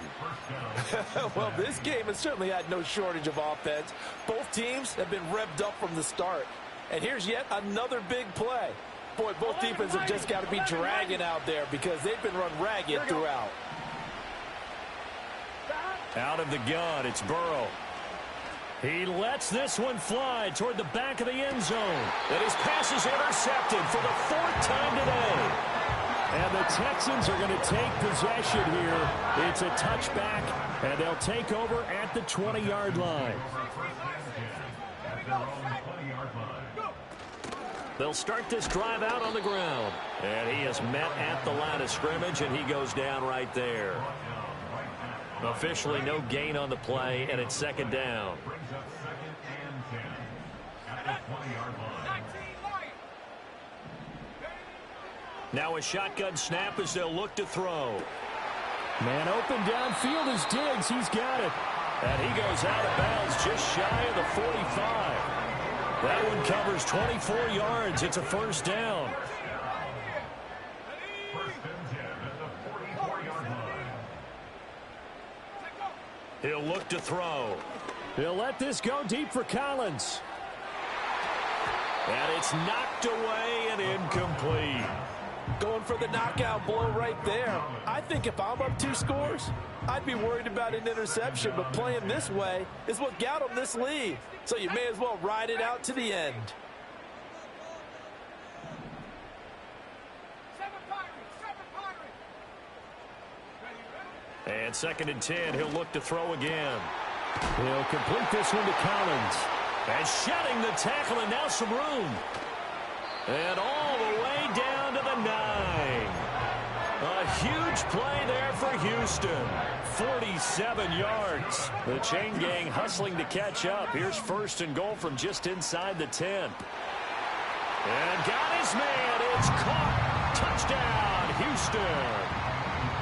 Well, this game has certainly had no shortage of offense. Both teams have been revved up from the start. And here's yet another big play. Boy, both defenses have just got to be dragging out there because they've been run ragged throughout. Out of the gun, it's Burrow. He lets this one fly toward the back of the end zone. And his pass is intercepted for the 4th time today. And the Texans are going to take possession here. It's a touchback, and they'll take over at the 20-yard line. They'll start this drive out on the ground. And he is met at the line of scrimmage, and he goes down right there. Officially no gain on the play, and it's 2nd down. Now a shotgun snap as they'll look to throw. Man open downfield is Diggs. He's got it. And he goes out of bounds just shy of the 45. That one covers 24 yards. It's a 1st down. He'll look to throw. He'll let this go deep for Collins. And it's knocked away and incomplete. Going for for the knockout blow right there. I think if I'm up 2 scores, I'd be worried about an interception, but playing this way is what got him this lead. So you may as well ride it out to the end. And 2nd and 10, he'll look to throw again. He'll complete this one to Collins. And shedding the tackle, and now some room. And all the way down to the 9. A huge play there for Houston. 47 yards. The chain gang hustling to catch up. Here's 1st and goal from just inside the 10. And got his man. It's caught. Touchdown, Houston.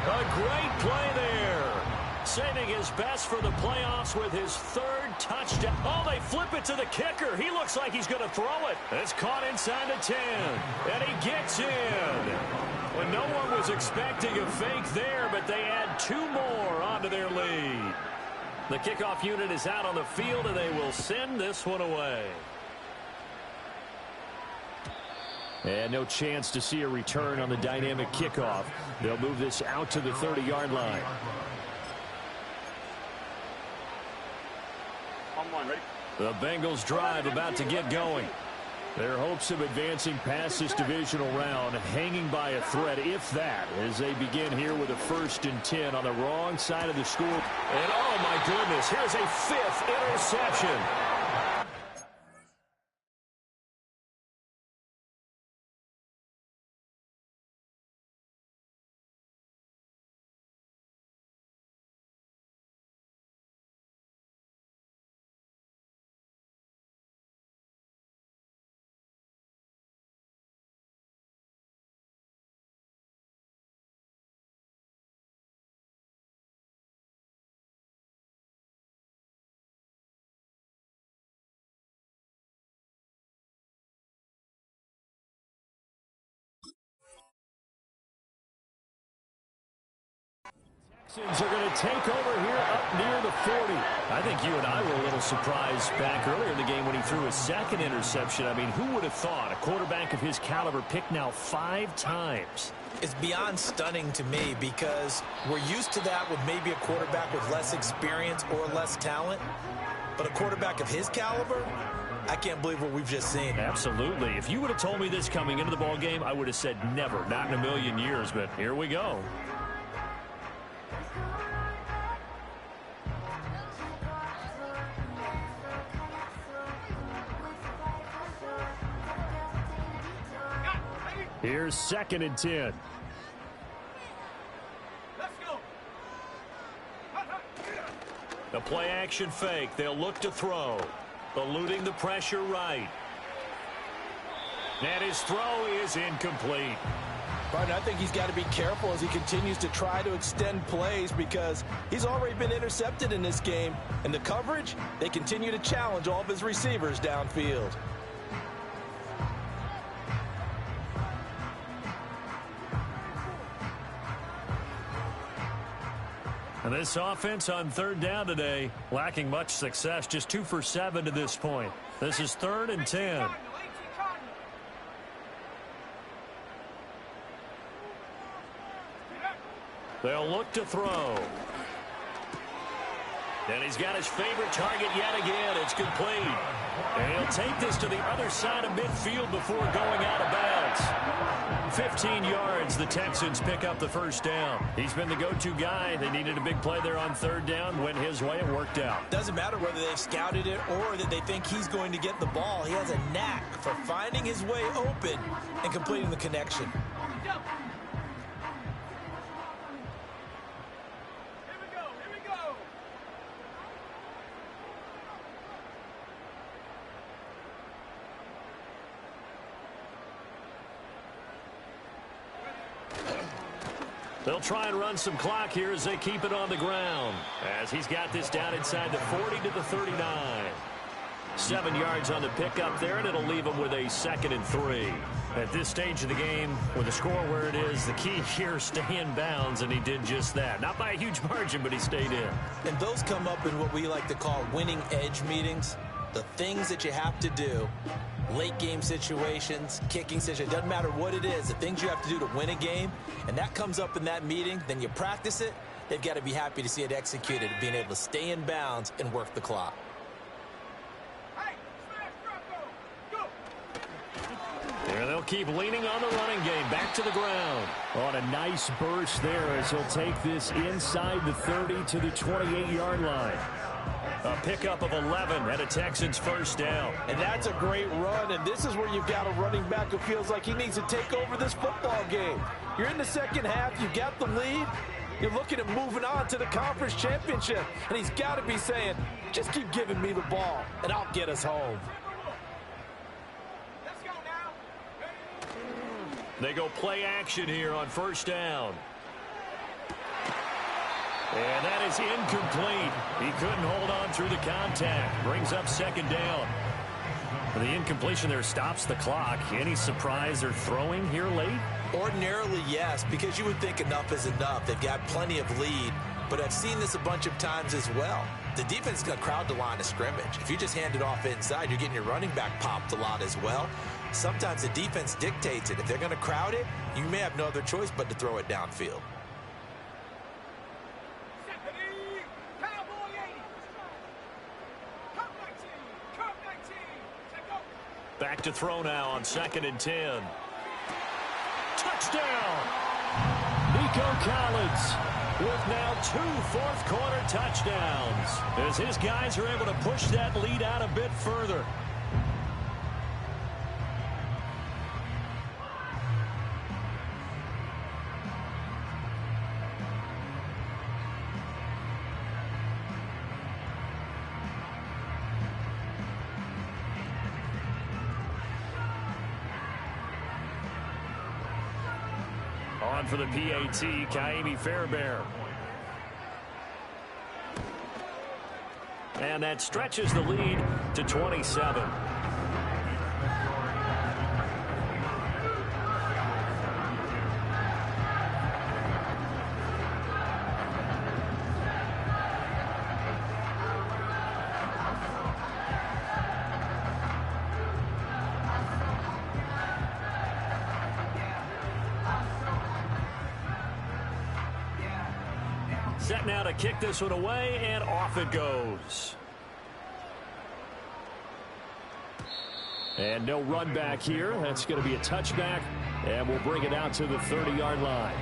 A great play there. Saving his best for the playoffs with his 3rd touchdown. Oh, they flip it to the kicker. He looks like he's going to throw it. It's caught inside the 10. And he gets in. When no one was expecting a fake there, but they add 2 more onto their lead. The kickoff unit is out on the field, and they will send this one away. And no chance to see a return on the dynamic kickoff. They'll move this out to the 30-yard line. The Bengals drive about to get going. Their hopes of advancing past this divisional round hanging by a thread, if that, as they begin here with a 1st and 10 on the wrong side of the score. And oh my goodness, here's a 5th interception. Texans are going to take over here up near the 40. I think you and I were a little surprised back earlier in the game when he threw his 2nd interception. I mean, who would have thought a quarterback of his caliber picked now 5 times? It's beyond stunning to me because we're used to that with maybe a quarterback with less experience or less talent. But a quarterback of his caliber, I can't believe what we've just seen. Absolutely. If you would have told me this coming into the ball game, I would have said never, not in a million years. But here we go. Here's 2nd and 10. Let's go. The play action fake. They'll look to throw. Eluding the pressure right. And his throw is incomplete. But I think he's got to be careful as he continues to try to extend plays because he's already been intercepted in this game. And the coverage, they continue to challenge all of his receivers downfield. And this offense on 3rd down today, lacking much success, just 2 for 7 to this point. This is 3rd and 10. They'll look to throw. And he's got his favorite target yet again. It's complete. And he'll take this to the other side of midfield before going out of bounds. 15 yards, the Texans pick up the 1st down. He's been the go-to guy. They needed a big play there on 3rd down. Went his way. It worked out. Doesn't matter whether they've scouted it or that they think he's going to get the ball. He has a knack for finding his way open and completing the connection. They'll try and run some clock here as they keep it on the ground. As he's got this down inside the 40 to the 39. 7 yards on the pickup there, and it'll leave him with a 2nd and 3. At this stage of the game, with the score where it is, the key here is stay in bounds, and he did just that. Not by a huge margin, but he stayed in. And those come up in what we like to call winning edge meetings. The things that you have to do late game situations, kicking situations, doesn't matter what it is, the things you have to do to win a game, and that comes up in that meeting, then you practice it, they've got to be happy to see it executed, being able to stay in bounds and work the clock. There they'll keep leaning on the running game. Back to the ground. On a nice burst there as he'll take this inside the 30 to the 28-yard line. A pickup of 11 and a Texans first down. And that's a great run, and this is where you've got a running back who feels like he needs to take over this football game. You're in the second half, you got the lead, you're looking at moving on to the conference championship, and he's got to be saying, just keep giving me the ball, and I'll get us home. They go play action here on first down. And that is incomplete. He couldn't hold on through the contact. Brings up second down. The incompletion there stops the clock. Any surprise they're throwing here late? Ordinarily, yes, because you would think enough is enough. They've got plenty of lead, but I've seen this a bunch of times as well. The defense is going to crowd the line of scrimmage. If you just hand it off inside, you're getting your running back popped a lot as well. Sometimes the defense dictates it. If they're going to crowd it, you may have no other choice but to throw it downfield. Back to throw now on 2nd and 10. Touchdown! Nico Collins with now 2 fourth-quarter touchdowns as his guys are able to push that lead out a bit further. On for the PAT, Kaimi Fairbairn. And that stretches the lead to 27. Set now to kick this one away, and off it goes. And no run back here. That's going to be a touchback, and we'll bring it out to the 30-yard line.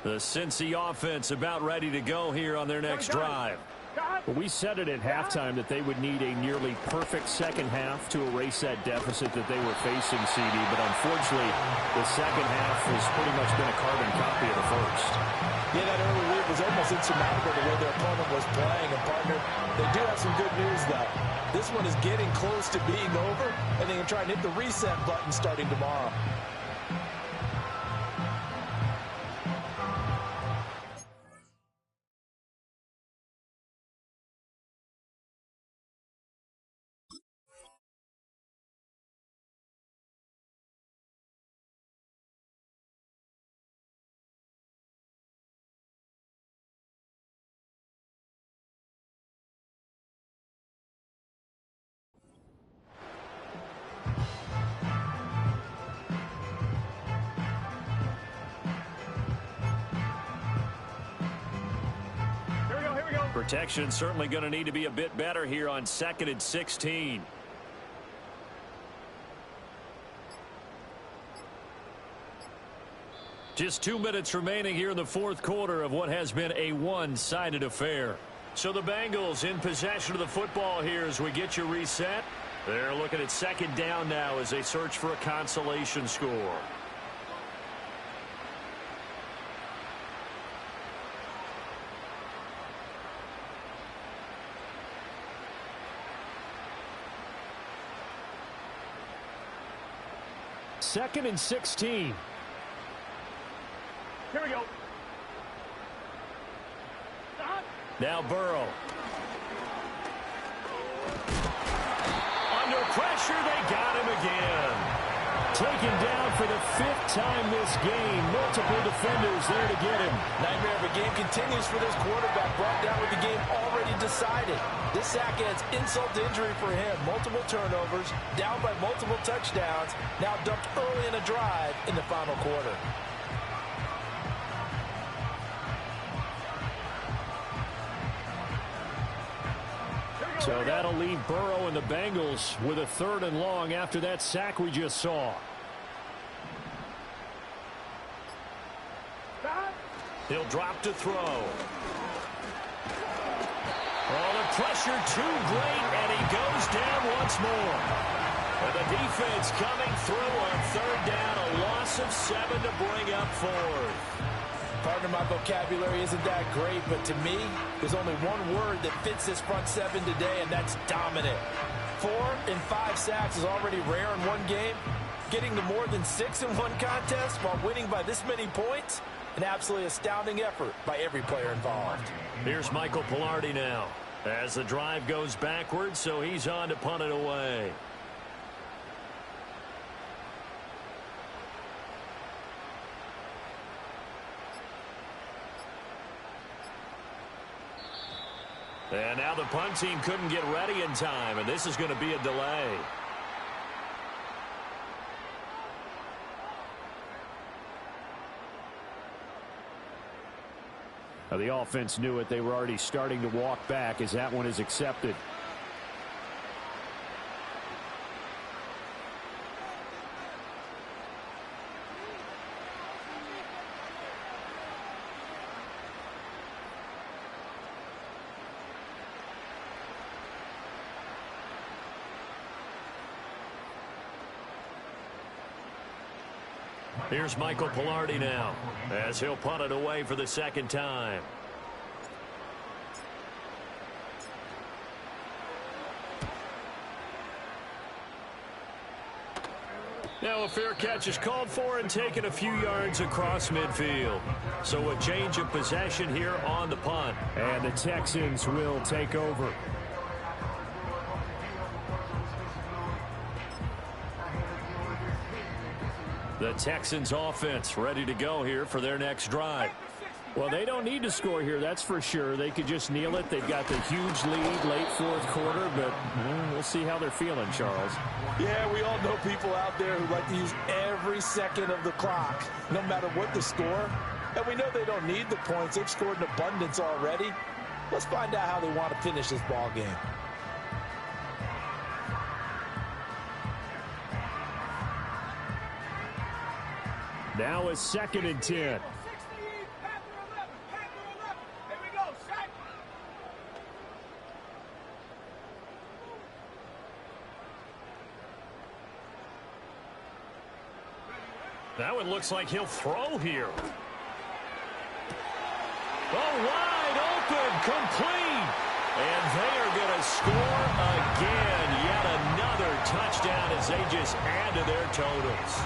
The Cincy offense about ready to go here on their next drive. Well, we said it at halftime that they would need a nearly perfect second half to erase that deficit that they were facing, CD. But unfortunately, the second half has pretty much been a carbon copy of the first. Yeah, that early lead was almost insurmountable the way their opponent was playing. And, partner, they do have some good news, though. This one is getting close to being over, and they can try and hit the reset button starting tomorrow. Protection certainly going to need to be a bit better here on 2nd and 16. Just 2 minutes remaining here in the fourth quarter of what has been a one-sided affair. So the Bengals in possession of the football here as we get you reset. They're looking at second down now as they search for a consolation score. 2nd and 16. Here we go. Now Burrow. Under pressure, they got him again. Taken down for the 5th time this game. Multiple defenders there to get him. Nightmare of a game continues for this quarterback, brought down with the game already decided. This sack adds insult to injury for him. Multiple turnovers, down by multiple touchdowns, now dumped early in a drive in the final quarter. So that'll leave Burrow and the Bengals with a 3rd and long after that sack we just saw. He'll drop to throw. Oh, the pressure too great, and he goes down once more. And the defense coming through on 3rd down, a loss of 7 to bring up 4th. Partner, my vocabulary isn't that great, but to me, there's only one word that fits this front 7 today, and that's dominant. 4 and 5 sacks is already rare in one game. Getting to more than 6 in one contest while winning by this many points, an absolutely astounding effort by every player involved. Here's Michael Pilardi now as the drive goes backwards, so he's on to punt it away. And now the punt team couldn't get ready in time, and this is going to be a delay. Now the offense knew it. They were already starting to walk back as that one is accepted. Here's Michael Pilardi now as he'll punt it away for the 2nd time. Now a fair catch is called for and taken a few yards across midfield. So a change of possession here on the punt. And the Texans will take over. The Texans offense ready to go here for their next drive. Well, they don't need to score here, that's for sure. They could just kneel it. They've got the huge lead late 4th quarter, but we'll see how they're feeling, Charles. Yeah, we all know people out there who like to use every second of the clock, no matter what the score. And we know they don't need the points. They've scored in abundance already. Let's find out how they want to finish this ball game. Now it's 2nd and 10. That one looks like he'll throw here. Oh, wide open, complete. And they are going to score again. Yet another touchdown as they just add to their totals.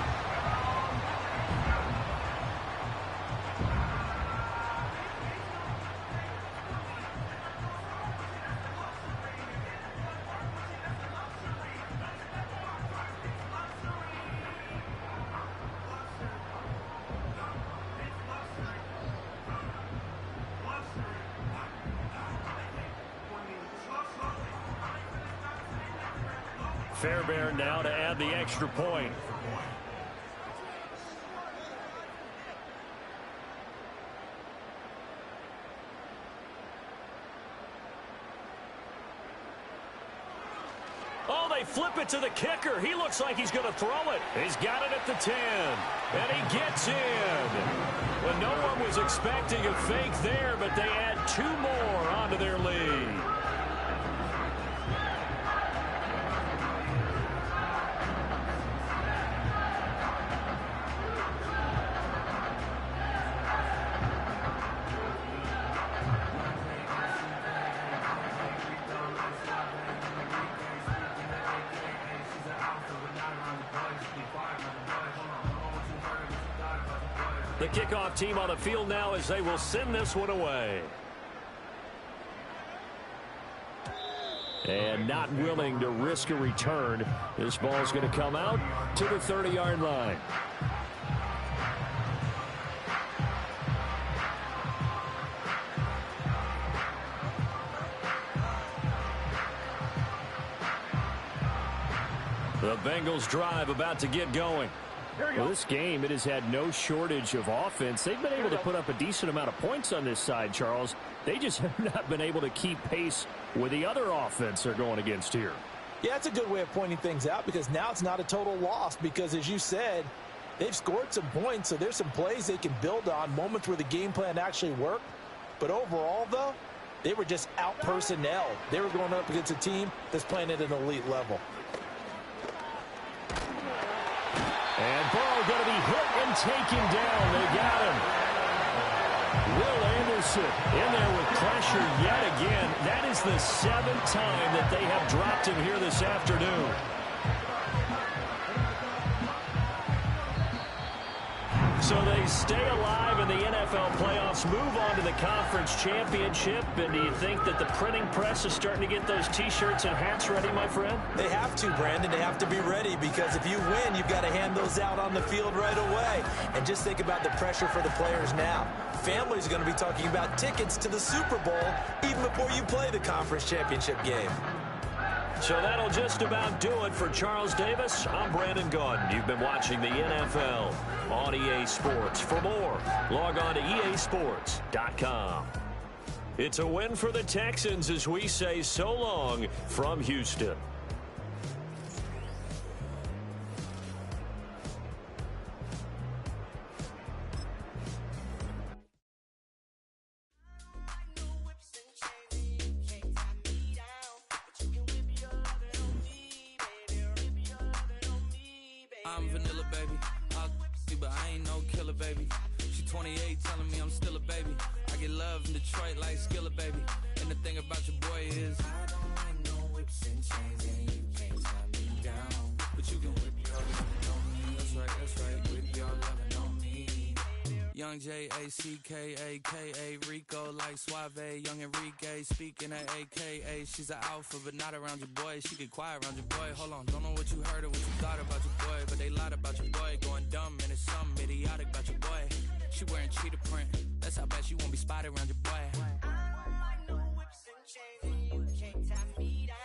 Fairbairn now to add the extra point. Oh, they flip it to the kicker. He looks like he's going to throw it. He's got it at the 10. And he gets in. Well, no one was expecting a fake there, but they add 2 more onto their lead. The kickoff team on the field now as they will send this one away. And not willing to risk a return. This ball's going to come out to the 30-yard line. The Bengals drive about to get going. Well, this game, it has had no shortage of offense. They've been able to put up a decent amount of points on this side, Charles. They just have not been able to keep pace with the other offense they're going against here. Yeah, it's a good way of pointing things out because now it's not a total loss because, as you said, they've scored some points, so there's some plays they can build on, moments where the game plan actually worked. But overall, though, they were just out-personnel. They were going up against a team that's playing at an elite level. And Burrow going to be hit and taken down. They got him. Will Anderson in there with pressure yet again. That is the 7th time that they have dropped him here this afternoon. So they stay alive in the NFL playoffs, move on to the conference championship. And do you think that the printing press is starting to get those T-shirts and hats ready, my friend? They have to, Brandon. They have to be ready because if you win, you've got to hand those out on the field right away. And just think about the pressure for the players now. Families are going to be talking about tickets to the Super Bowl even before you play the conference championship game. So that'll just about do it for Charles Davis. I'm Brandon Gaudin. You've been watching the NFL on EA Sports. For more, log on to easports.com. It's a win for the Texans as we say so long from Houston. I'm vanilla, baby. I'll you, but I ain't no killer, baby. She 28, telling me I'm still a baby. I get love in Detroit like Skilla, baby. And the thing about your boy is I don't like no whips and chains, and you can't tie me down. But you can whip your lovin' on me. That's right, whip your lovin' on me. Young J-A-C-K-A-K-A, Rico like Suave, young Enrique, speaking at AKA. She's an alpha, but not around your boy. She get quiet around your boy. Hold on, don't know what you heard or what you thought about your boy, but they lied about your boy. Going dumb, and it's something idiotic about your boy. She wearing cheetah print, that's how bad she won't be spotted around your boy. I don't like no whips and chains, and you can't tie me down.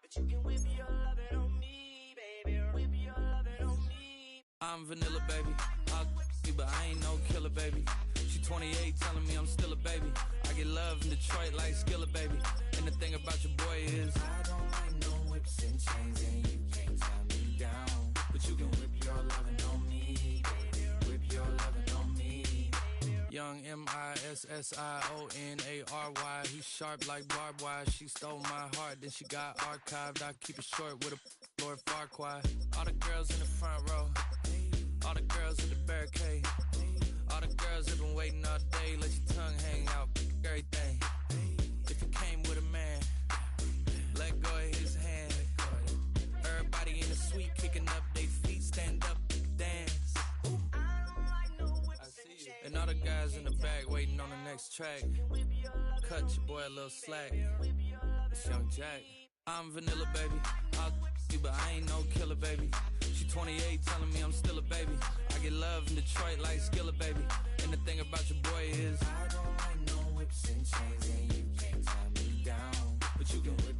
But you can whip your lovin' on me, baby. Whip your lovin' on me. I'm vanilla, baby. I'll you, but I ain't no killer, baby. She 28, telling me I'm still a baby. I get love in Detroit like Skilla, baby. And the thing about your boy is I don't like no whips and chains, and you can't tie me down. But you can whip your lovin' on me, baby. Whip your lovin' on me. Young M-I-S-S-I-O-N-A-R-Y. He's sharp like barbed wire. She stole my heart, then she got archived. I keep it short with a Lord Farquaad. All the girls in the front row, all the girls in the barricade, all the girls have been waiting all day. Let your tongue hang out, everything. If you came with a man, let go of his hand. Everybody in the suite kicking up their feet, stand up, dance. Ooh. I see you. And all the guys in the back waiting on the next track. Cut your boy a little slack. It's Young Jack. I'm vanilla, baby. I'll you, but I ain't no killer, baby. She 28, telling me I'm still a baby. I get love in Detroit like Skilla, baby. And the thing about your boy is I don't like no whips and chains, and you can't tie me down. But you can whip